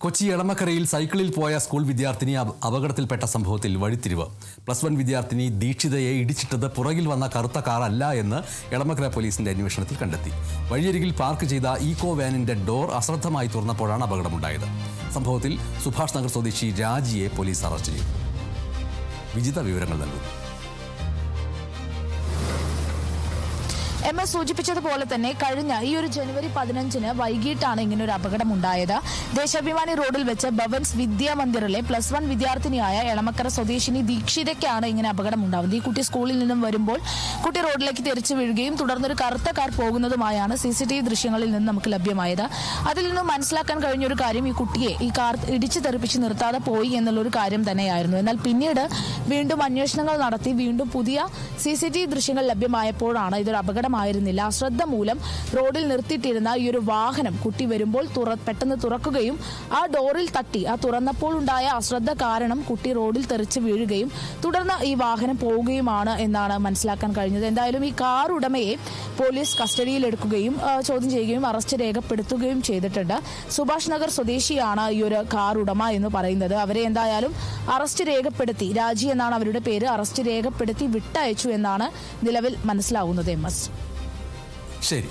കൊച്ചി എളമക്കരയിൽ സൈക്കിളിൽ പോയ സ്കൂൾ വിദ്യാർത്ഥിനി അപകടത്തിൽപ്പെട്ട സംഭവത്തിൽ വഴിത്തിരിവ്. +1 വിദ്യാർത്ഥിനി ദീക്ഷിതയെ ഇടിച്ചിട്ടത് പുറകിൽ വന്ന കറുത്ത കാറല്ല എന്ന് എളമക്കര പോലീസിന്റെ അന്വേഷണത്തിൽ കണ്ടെത്തി. വഴിയരികിൽ പാർക്ക് ചെയ്ത ഈക്കോ വാനിന്റെ ഡോർ അശ്രദ്ധമായി തുറന്നപ്പോഴാണ് അപകടമുണ്ടായത്. സംഭവത്തിൽ സുഭാഷ് നഗർ സ്വദേശി രാജിയെ പോലീസ് അറസ്റ്റ് ചെയ്തു. വിജിത വിവരങ്ങൾ നൽകുന്നു. MS സൂചിപ്പിച്ചതുപോലെ തന്നെ കഴിഞ്ഞ ഈ ഒരു ജനുവരി 15-ന് വൈകിട്ടാണ് ഇങ്ങനെ ഒരു അപകടം ഉണ്ടായത്. ദേശാഭിമാനി റോഡിൽ വെച്ച് ഭവൻസ് വിദ്യാമന്ദിറിലെ +1 വിദ്യാർത്ഥിനിയായ എളമക്കര സ്വദേശിനി ദീക്ഷിതയ്ക്കാണ് ഇങ്ങനെ അപകടം ഉണ്ടാവുന്നത്. ഈ കുട്ടി സ്കൂളിൽ നിന്നും വരുമ്പോൾ കുട്ടി റോഡിലേക്ക് തെറിച്ചു വീഴുകയും തുടർന്നൊരു കറുത്ത കാർ പോകുന്നതുമായാണ് CCTV ദൃശ്യങ്ങളിൽ നിന്ന് നമുക്ക് ലഭ്യമായത്. അതിൽ നിന്നും മനസ്സിലാക്കാൻ കഴിഞ്ഞൊരു കാര്യം, ഈ കുട്ടിയെ ഈ കാർ ഇടിച്ചു തെറിപ്പിച്ച് നിർത്താതെ പോയി എന്നുള്ളൊരു കാര്യം തന്നെയായിരുന്നു. എന്നാൽ പിന്നീട് വീണ്ടും അന്വേഷണങ്ങൾ നടത്തി വീണ്ടും പുതിയ CCTV ദൃശ്യങ്ങൾ ലഭ്യമായപ്പോഴാണ് ഇതൊരു അപകടമായിരുന്നില്ല, അശ്രദ്ധ മൂലം റോഡിൽ നിർത്തിയിട്ടിരുന്ന ഈ ഒരു വാഹനം കുട്ടി വരുമ്പോൾ പെട്ടെന്ന് തുറക്കുകയും ആ ഡോറിൽ തട്ടി ആ തുറന്നപ്പോൾ ഉണ്ടായ അശ്രദ്ധ കാരണം കുട്ടി റോഡിൽ തെറിച്ച് വീഴുകയും തുടർന്ന് ഈ വാഹനം പോവുകയുമാണ് എന്നാണ് മനസ്സിലാക്കാൻ കഴിഞ്ഞത്. എന്തായാലും ഈ കാർ ഉടമയെ പോലീസ് കസ്റ്റഡിയിലെടുക്കുകയും ചോദ്യം ചെയ്യുകയും അറസ്റ്റ് രേഖപ്പെടുത്തുകയും ചെയ്തിട്ടുണ്ട്. സുഭാഷ് നഗർ സ്വദേശിയാണ് ഈ ഒരു കാർ ഉടമ എന്ന് പറയുന്നത്. അവരെ എന്തായാലും അറസ്റ്റ് രേഖപ്പെടുത്തി, രാജി എന്നാണ് അവരുടെ പേര്, അറസ്റ്റ് രേഖപ്പെടുത്തി വിട്ടയച്ചു എന്നാണ് നിലവിൽ മനസ്സിലാവുന്നത്. MS ശരി.